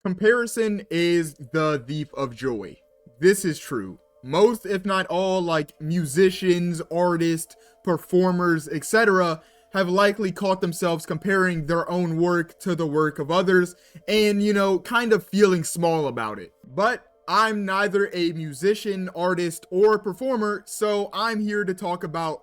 Comparison is the thief of joy. This is true. Most, if not all, like musicians, artists, performers, etc., have likely caught themselves comparing their own work to the work of others and, kind of feeling small about it. But I'm neither a musician, artist, or performer, so I'm here to talk about.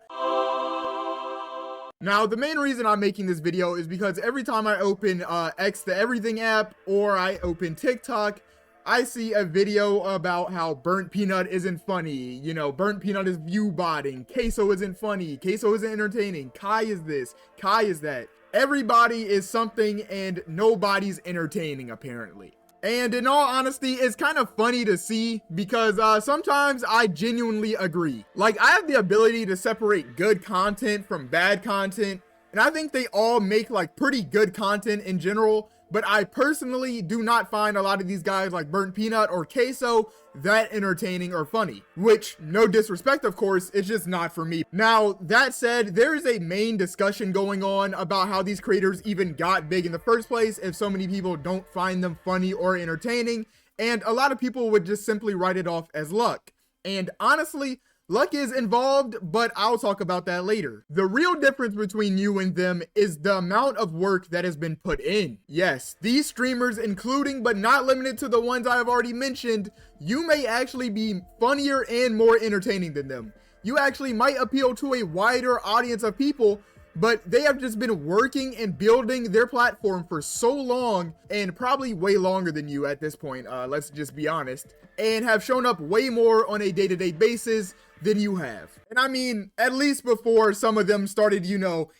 Now, the main reason I'm making this video is because every time I open X the Everything app or I open TikTok, I see a video about how Burnt Peanut isn't funny, Burnt Peanut is view botting, Queso isn't funny, Queso isn't entertaining, Kai is this, Kai is that. Everybody is something and nobody's entertaining apparently. And in all honesty, it's kind of funny to see because sometimes I genuinely agree. Like, I have the ability to separate good content from bad content, and I think they all make like pretty good content in general, but I personally do not find a lot of these guys like Burnt Peanut or Queso that entertaining or funny, which, no disrespect of course, is just not for me. Now, that said, there is a main discussion going on about how these creators even got big in the first place if so many people don't find them funny or entertaining, and a lot of people would just simply write it off as luck. And honestly, luck is involved, but I'll talk about that later. The real difference between you and them is the amount of work that has been put in. Yes, these streamers, including but not limited to the ones I have already mentioned, you may actually be funnier and more entertaining than them. You actually might appeal to a wider audience of people, but they have just been working and building their platform for so long, and probably way longer than you at this point, let's just be honest, and have shown up way more on a day-to-day basis than you have. And I mean, at least before some of them started,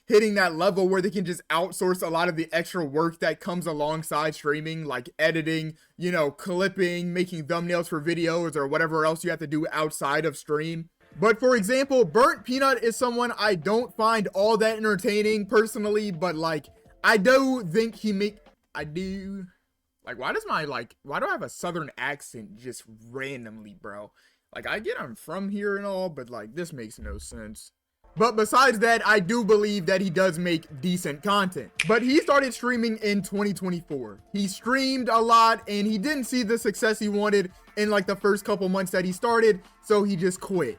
hitting that level where they can just outsource a lot of the extra work that comes alongside streaming, like editing, clipping, making thumbnails for videos, or whatever else you have to do outside of stream. But for example, Burnt Peanut is someone I don't find all that entertaining personally, but like, I do think why do I have a southern accent just randomly, bro? Like, I get I'm from here and all, but like, this makes no sense. But besides that, I do believe that he does make decent content. But he started streaming in 2024. He streamed a lot and he didn't see the success he wanted in like the first couple months that he started, so he just quit.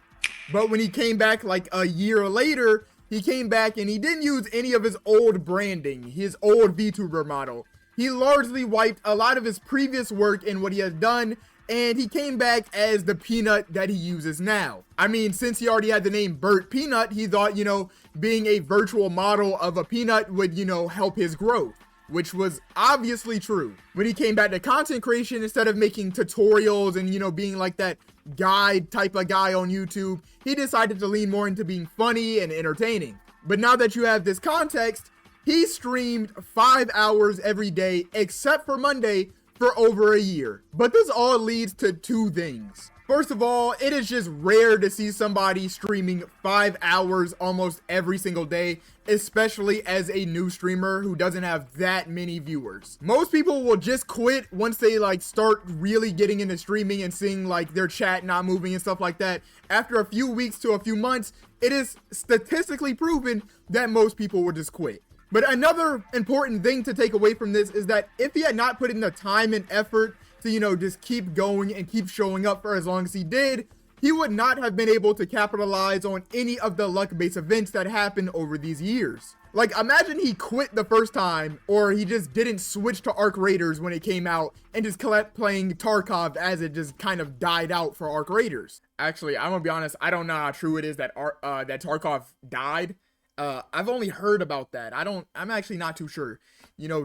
But when he came back like a year later, he came back and he didn't use any of his old branding, his old VTuber model. He largely wiped a lot of his previous work in what he has done, and he came back as the Peanut that he uses now. I mean, since he already had the name Burnt Peanut, he thought, being a virtual model of a peanut would, help his growth, which was obviously true. When he came back to content creation, instead of making tutorials and, being like that guide type of guy on YouTube, he decided to lean more into being funny and entertaining. But now that you have this context, he streamed 5 hours every day, except for Monday, for over a year. But this all leads to two things. First of all, it is just rare to see somebody streaming 5 hours almost every single day, especially as a new streamer who doesn't have that many viewers. Most people will just quit once they like start really getting into streaming and seeing like their chat not moving and stuff like that. After a few weeks to a few months, it is statistically proven that most people will just quit. But another important thing to take away from this is that if he had not put in the time and effort to, just keep going and keep showing up for as long as he did, he would not have been able to capitalize on any of the luck-based events that happened over these years. Like, imagine he quit the first time, or he just didn't switch to Arc Raiders when it came out and just kept playing Tarkov as it just kind of died out for Arc Raiders. Actually, I'm gonna be honest, I don't know how true it is that that Tarkov died. I've only heard about that. I'm actually not too sure.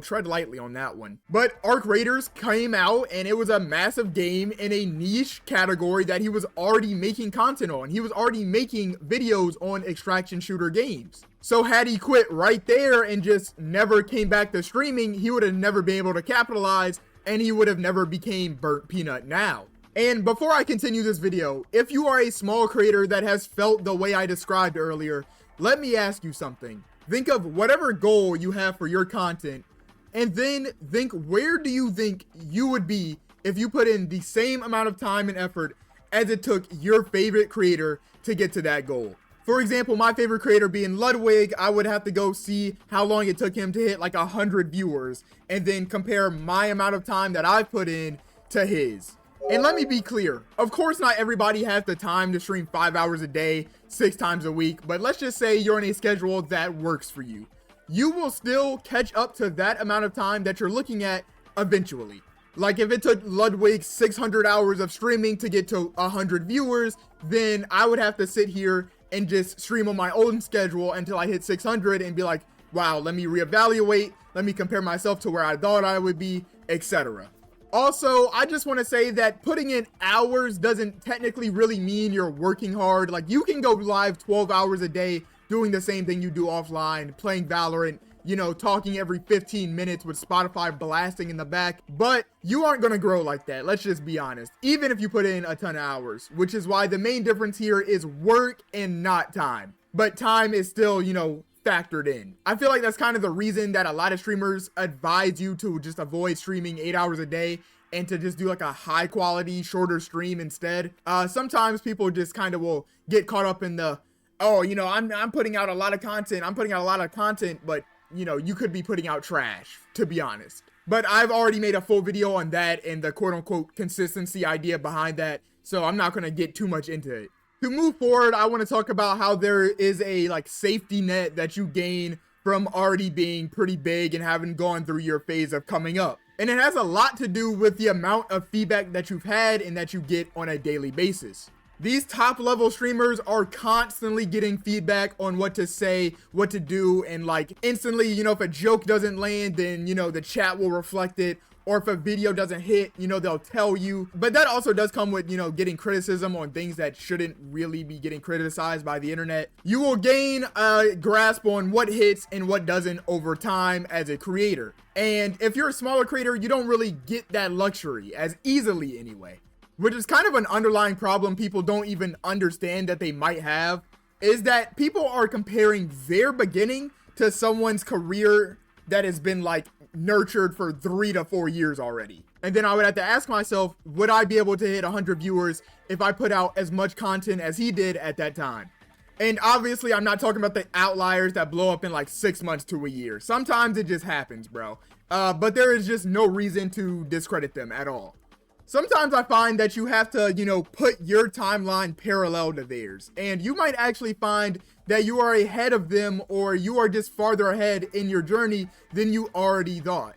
Tread lightly on that one. But Arc Raiders came out and it was a massive game in a niche category that he was already making content on. He was already making videos on extraction shooter games. So had he quit right there and just never came back to streaming, he would have never been able to capitalize and he would have never became Burnt Peanut now. And before I continue this video, if you are a small creator that has felt the way I described earlier, let me ask you something. Think of whatever goal you have for your content, and then think, where do you think you would be if you put in the same amount of time and effort as it took your favorite creator to get to that goal? For example, my favorite creator being Ludwig, I would have to go see how long it took him to hit like 100 viewers and then compare my amount of time that I've put in to his. And let me be clear, of course not everybody has the time to stream 5 hours a day, 6 times a week, but let's just say you're in a schedule that works for you. You will still catch up to that amount of time that you're looking at eventually. Like if it took Ludwig 600 hours of streaming to get to 100 viewers, then I would have to sit here and just stream on my own schedule until I hit 600 and be like, wow, let me reevaluate, let me compare myself to where I thought I would be, etc. Also, I just want to say that putting in hours doesn't technically really mean you're working hard. Like you can go live 12 hours a day doing the same thing you do offline, playing Valorant, you know, talking every 15 minutes with Spotify blasting in the back, but you aren't going to grow like that. Let's just be honest, even if you put in a ton of hours, which is why the main difference here is work and not time. But time is still, you know, factored in. I feel like that's kind of the reason that a lot of streamers advise you to just avoid streaming 8 hours a day and to just do like a high quality, shorter stream instead. Sometimes people just kind of will get caught up in the, oh, you know, I'm putting out a lot of content, but you know, you could be putting out trash, to be honest. But I've already made a full video on that and the quote unquote consistency idea behind that, so I'm not going to get too much into it. To move forward, I want to talk about how there is a like safety net that you gain from already being pretty big and having gone through your phase of coming up. And it has a lot to do with the amount of feedback that you've had and that you get on a daily basis. These top level streamers are constantly getting feedback on what to say, what to do, and like instantly, you know, if a joke doesn't land, then, you know, the chat will reflect it. Or if a video doesn't hit, you know, they'll tell you. But that also does come with, you know, getting criticism on things that shouldn't really be getting criticized by the internet. You will gain a grasp on what hits and what doesn't over time as a creator. And if you're a smaller creator, you don't really get that luxury as easily anyway. Which is kind of an underlying problem people don't even understand that they might have, is that people are comparing their beginning to someone's career that has been like nurtured for 3 to 4 years already. And then I would have to ask myself, would I be able to hit 100 viewers if I put out as much content as he did at that time? And obviously I'm not talking about the outliers that blow up in like 6 months to a year. Sometimes it just happens, bro. But there is just no reason to discredit them at all. Sometimes I find that you have to, you know, put your timeline parallel to theirs. And you might actually find that you are ahead of them, or you are just farther ahead in your journey than you already thought.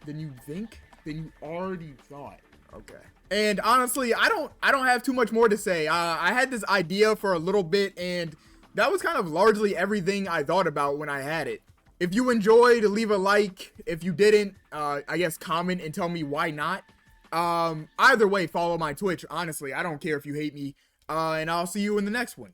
Than you think? Than you already thought. Okay. And honestly, I don't have too much more to say. I had this idea for a little bit, and that was kind of largely everything I thought about when I had it. If you enjoyed, leave a like. If you didn't, I guess comment and tell me why not. Either way, follow my Twitch. Honestly, I don't care if you hate me. And I'll see you in the next one.